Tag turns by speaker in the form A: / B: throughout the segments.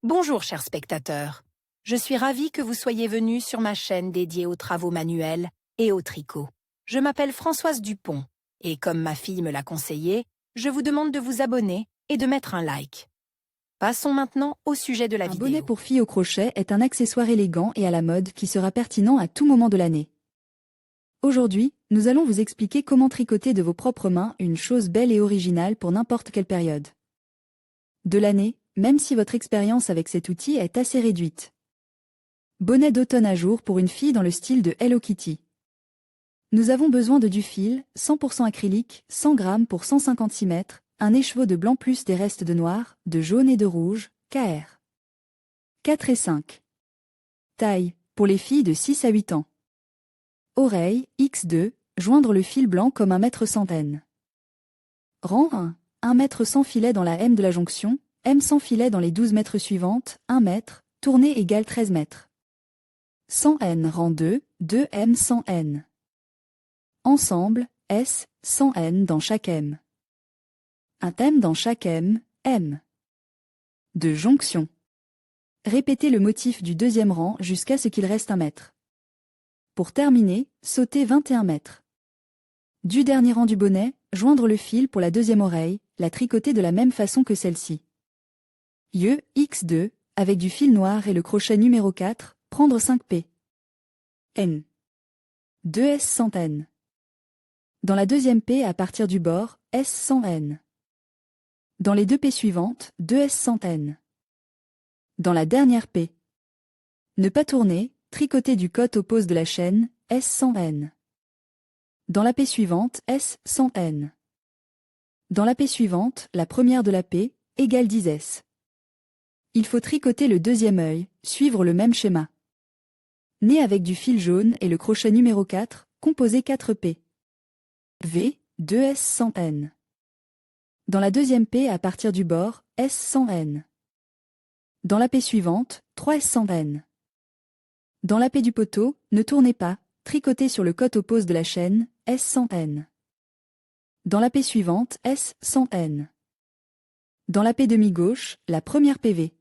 A: Bonjour chers spectateurs, je suis ravie que vous soyez venus sur ma chaîne dédiée aux travaux manuels et au tricot. Je m'appelle Françoise Dupont et comme ma fille me l'a conseillé, je vous demande de vous abonner et de mettre un like. Passons maintenant au sujet de la vidéo.
B: Un bonnet pour fille au crochet est un accessoire élégant et à la mode qui sera pertinent à tout moment de l'année. Aujourd'hui, nous allons vous expliquer comment tricoter de vos propres mains une chose belle et originale pour n'importe quelle période de l'année, même si votre expérience avec cet outil est assez réduite. Bonnet d'automne à jour pour une fille dans le style de Hello Kitty. Nous avons besoin de du fil, 100% acrylique, 100 g pour 156 mètres, un écheveau de blanc plus des restes de noir, de jaune et de rouge, KR. 4 et 5. Taille, pour les filles de 6 à 8 ans. Oreille, X2, joindre le fil blanc comme 1 mètre centaine. Rang 1, 1 mètre sans filet dans la M de la jonction, M sans filet dans les 12 mètres suivantes, 1 mètre, tournée égale 13 mètres. 100 N rang 2, 2 M 100 N. Ensemble, S, 100 N dans chaque M. Un thème dans chaque M, M. De jonction. Répétez le motif du deuxième rang jusqu'à ce qu'il reste 1 mètre. Pour terminer, sautez 21 mètres. Du dernier rang du bonnet, joindre le fil pour la deuxième oreille, la tricoter de la même façon que celle-ci. Yeux, X2, avec du fil noir et le crochet numéro 4, prendre 5 P. N. 2 S 100 N. Dans la deuxième P à partir du bord, S 100 N. Dans les 2 P suivantes, 2 S 100 N. Dans la dernière P. Ne pas tourner, tricoter du côté oppose de la chaîne, S 100 N. Dans la P suivante, S 100 N. Dans la P suivante, la première de la P, égale 10 S. Il faut tricoter le deuxième œil, suivre le même schéma. Nez avec du fil jaune et le crochet numéro 4, composer 4 P. V, 2 S 100 N. Dans la deuxième P à partir du bord, S 100 N. Dans la P suivante, 3 S 100 N. Dans la P du poteau, ne tournez pas, tricotez sur le côté oppose de la chaîne, S 100 N. Dans la P suivante, S 100 N. Dans la P demi-gauche, la première PV.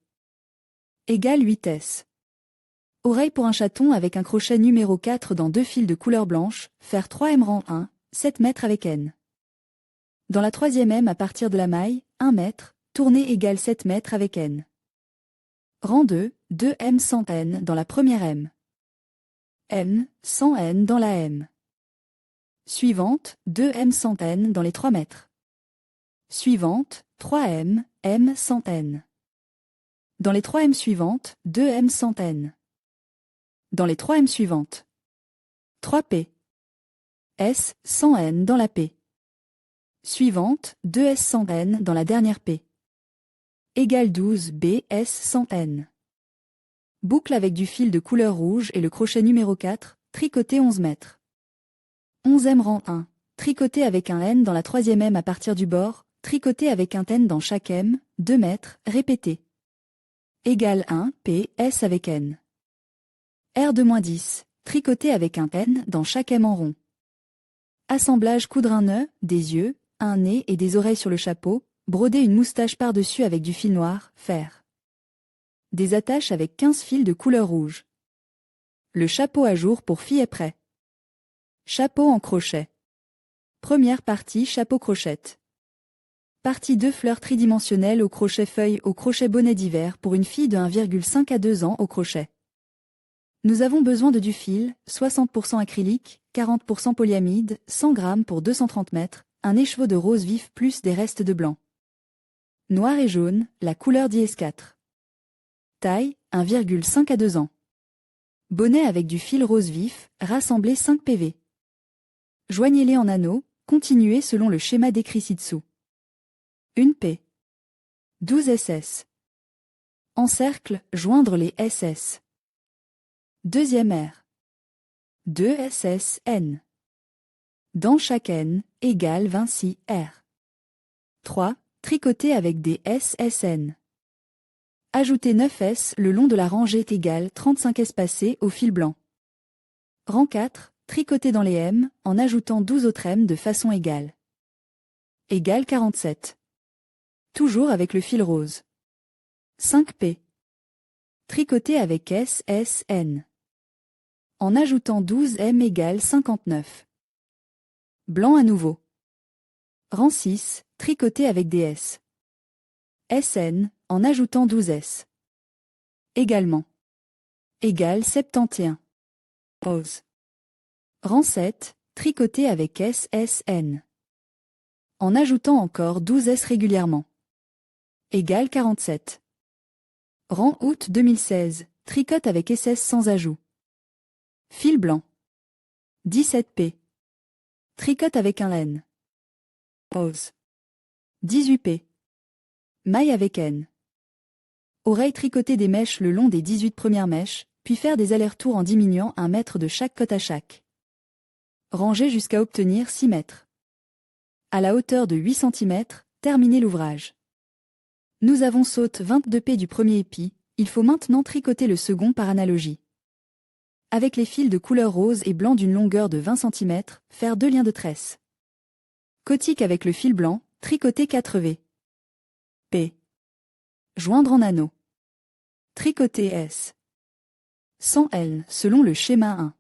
B: Égale 8 S. Oreille pour un chaton avec un crochet numéro 4 dans 2 fils de couleur blanche, faire 3 M rang 1, 7 mètres avec N. Dans la troisième M à partir de la maille, 1 mètre, tournée égale 7 mètres avec N. Rang 2, 2 M 100 N dans la première M. M, 100 N dans la M. Suivante, 2 M 100 N dans les 3 mètres. Suivante, 3 M, M 100 N. Dans les 3 M suivantes, 2 M 100 N. Dans les 3 M suivantes. 3 P. S, 100 N dans la P. Suivante, 2 S 100 N dans la dernière P. Égale 12 B S 100 N. Boucle avec du fil de couleur rouge et le crochet numéro 4, tricoter 11 mètres. 11 M rang 1, tricoter avec un N dans la troisième M à partir du bord, tricoter avec un N dans chaque M, 2 mètres, répétez. Égale 1 P S avec N. R de -10, tricoter avec un N dans chaque M en rond. Assemblage coudre un nœud, des yeux, un nez et des oreilles sur le chapeau, broder une moustache par-dessus avec du fil noir, faire. Des attaches avec 15 fils de couleur rouge. Le chapeau à jour pour fille est prêt. Chapeau en crochet. Première partie chapeau crochette. Partie 2 fleurs tridimensionnelles au crochet feuille au crochet bonnet d'hiver pour une fille de 1,5 à 2 ans au crochet. Nous avons besoin de du fil, 60% acrylique, 40% polyamide, 100 g pour 230 mètres, un écheveau de rose vif plus des restes de blanc. Noir et jaune, la couleur d'IS4. Taille, 1,5 à 2 ans. Bonnet avec du fil rose vif, rassemblé 5 PV. Joignez-les en anneaux, continuez selon le schéma décrit ci-dessous. 1 P. 12 SS. Encercle, joindre les SS. Deuxième R. 2 SS N. Dans chaque N, égale 26 R. 3. Tricoter avec des SSN. Ajoutez 9 S le long de la rangée égale 35 espacés au fil blanc. Rang 4, tricoter dans les M en ajoutant 12 autres M de façon égale. Égale 47. Toujours avec le fil rose. 5 P. tricoté avec S, S, N. En ajoutant 12 M égale 59. Blanc à nouveau. Rang 6, tricoté avec des S. SN, en ajoutant 12 S. Également. Égale 71. Pause. Rang 7, tricoté avec S, S, N. En ajoutant encore 12 S régulièrement. Égale 47. Rang août 2016, tricote avec SS sans ajout. Fil blanc. 17P. Tricote avec un N. Pause. 18P. Maille avec N. Oreille tricoter des mèches le long des 18 premières mèches, puis faire des allers-retours en diminuant 1 mètre de chaque côte à chaque. Ranger jusqu'à obtenir 6 mètres. À la hauteur de 8 cm, terminer l'ouvrage. Nous avons saute 22P du premier épi, il faut maintenant tricoter le second par analogie. Avec les fils de couleur rose et blanc d'une longueur de 20 cm, faire 2 liens de tresse. Cotique avec le fil blanc, tricoter 4V. P. Joindre en anneau. Tricoter S. 100 L selon le schéma 1.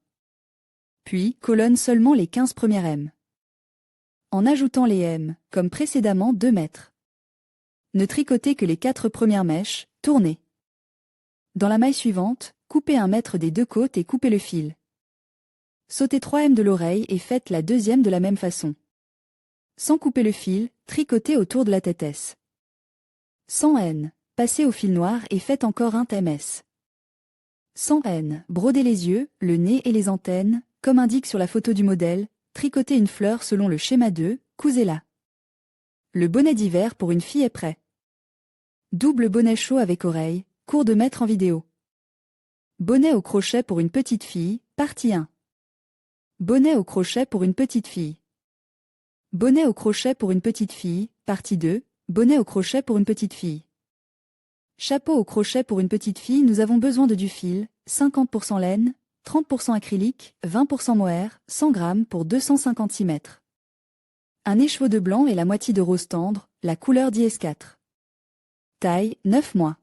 B: Puis, colonne seulement les 15 premières M. En ajoutant les M, comme précédemment 2 mètres. Ne tricotez que les 4 premières mèches, tournez. Dans la maille suivante, coupez 1 mètre des deux côtes et coupez le fil. Sautez 3 M de l'oreille et faites la deuxième de la même façon. Sans couper le fil, tricotez autour de la tête S. 100 N, passez au fil noir et faites encore un MS. 100 N, brodez les yeux, le nez et les antennes, comme indique sur la photo du modèle, tricotez une fleur selon le schéma 2, cousez-la. Le bonnet d'hiver pour une fille est prêt. Double bonnet chaud avec oreille, court de mètre en vidéo. Bonnet au crochet pour une petite fille, partie 1. Bonnet au crochet pour une petite fille. Bonnet au crochet pour une petite fille, partie 2, bonnet au crochet pour une petite fille. Chapeau au crochet pour une petite fille, nous avons besoin de du fil, 50% laine, 30% acrylique, 20% mohair, 100 g pour 256 mètres. Un écheveau de blanc et la moitié de rose tendre, la couleur d'IS4. Taille, 9 mois.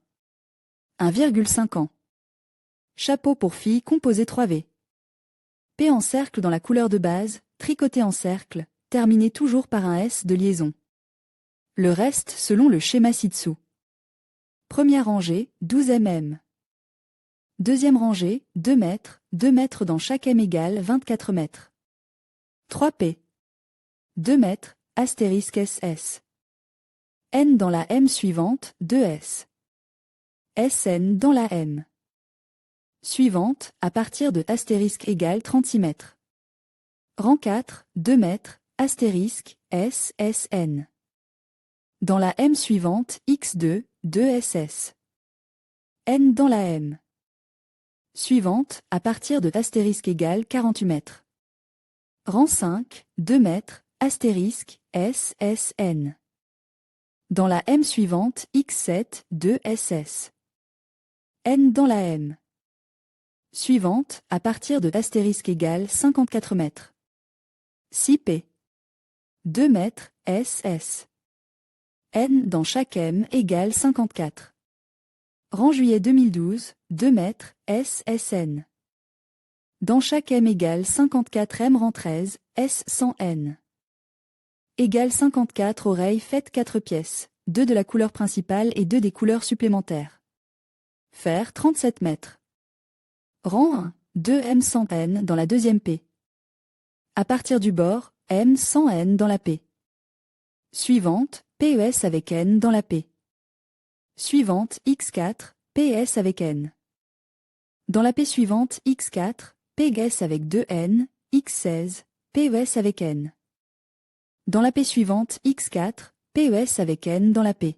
B: 1,5 ans. Chapeau pour fille composé 3V. P en cercle dans la couleur de base, tricoté en cercle, terminé toujours par un S de liaison. Le reste selon le schéma ci-dessous. Première rangée, 12 mm. Deuxième rangée, 2 mètres, 2 mètres dans chaque M égale 24 mètres. 3P. 2 mètres, astérisque SS. N dans la M suivante, 2S. SN dans la M. Suivante, à partir de astérisque égale 36 mètres. Rang 4, 2 mètres, astérisque, S, SN. Dans la M suivante, X2, 2SS. N dans la M. Suivante, à partir de astérisque égale 48 mètres. Rang 5, 2 mètres, astérisque, S, SN. Dans la M suivante, X7, 2SS. N dans la M. Suivante, à partir de astérisque égale 54 mètres. 6P. 2 mètres, SS. N dans chaque M égale 54. Rang juillet 2012, 2 mètres, SSN. Dans chaque M égale 54 M rang 13, S 100 N. Égale 54 oreilles faites 4 pièces, 2 de la couleur principale et 2 des couleurs supplémentaires. Faire 37 mètres. Rang 1, 2 M 100 N dans la deuxième P. À partir du bord, M 100 N dans la P. Suivante, PES avec N dans la P. Suivante, X4, PS avec N. Dans la P suivante, X4, PGS avec 2 N, X16, PES avec N. Dans la P suivante, X4, PES avec N dans la P.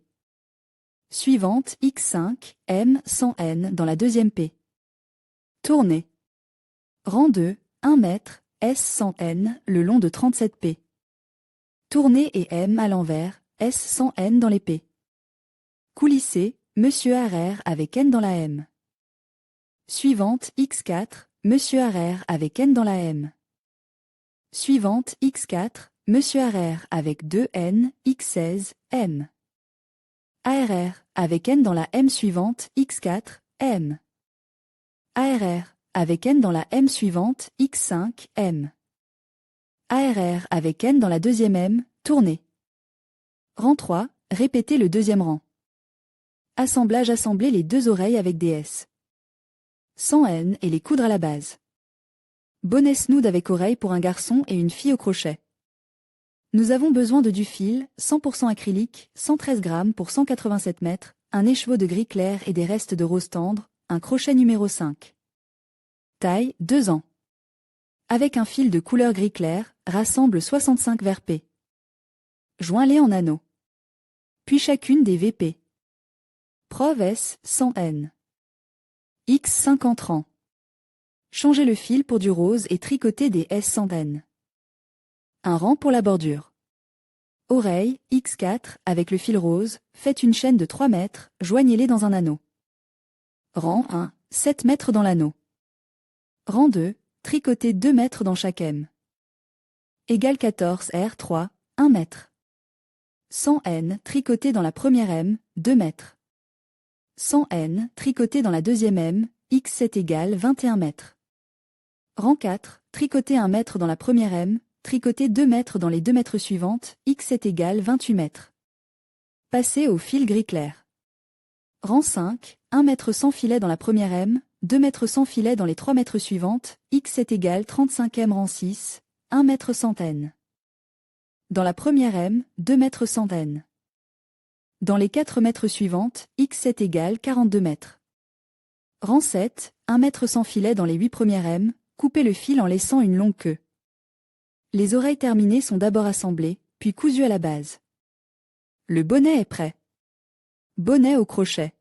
B: Suivante, X5, M 100 N dans la deuxième P. Tournée. Rang 2, 1 mètre, S 100 N le long de 37 P. Tournée et M à l'envers, S 100 N dans les P. Coulissé, Monsieur Harrer avec N dans la M. Suivante, X4, Monsieur Harrer avec N dans la M. Suivante, X4, Monsieur Harrer avec 2 N, X16, M. ARR, avec N dans la M suivante, X4, M. ARR, avec N dans la M suivante, X5, M. ARR avec N dans la deuxième M, tournez. Rang 3, répétez le deuxième rang. Assemblage, assembler les deux oreilles avec des S. Sans N et les coudre à la base. Bonnet snood avec oreille pour un garçon et une fille au crochet. Nous avons besoin de du fil, 100% acrylique, 113 grammes pour 187 mètres, un écheveau de gris clair et des restes de rose tendre, un crochet numéro 5. Taille, 2 ans. Avec un fil de couleur gris clair, rassemble 65 VP. Joins-les en anneaux. Puis chacune des VP. Prov S, 100 N. X 50 rangs. Changez le fil pour du rose et tricotez des S 100 N. Un rang pour la bordure. Oreille, X4, avec le fil rose, faites une chaîne de 3 mètres, joignez-les dans un anneau. Rang 1, 7 mètres dans l'anneau. Rang 2, tricotez 2 mètres dans chaque M. Égale 14 R3, 1 mètre. 100 N, tricotez dans la première M, 2 mètres. 100 N, tricotez dans la deuxième M, X7 égale 21 mètres. Rang 4, tricotez 1 mètre dans la première M, tricotez 2 mètres dans les 2 mètres suivantes, X7 égale 28 mètres. Passez au fil gris clair. Rang 5, 1 mètre sans filet dans la première M, 2 mètres sans filet dans les 3 mètres suivantes, X7 égale 35 M. Rang 6, 1 mètre 100 N. Dans la première M, 2 mètres 100 N. Dans les 4 mètres suivantes, X7 égale 42 mètres. Rang 7, 1 mètre sans filet dans les 8 premières M, coupez le fil en laissant une longue queue. Les oreilles terminées sont d'abord assemblées, puis cousues à la base. Le bonnet est prêt. Bonnet au crochet.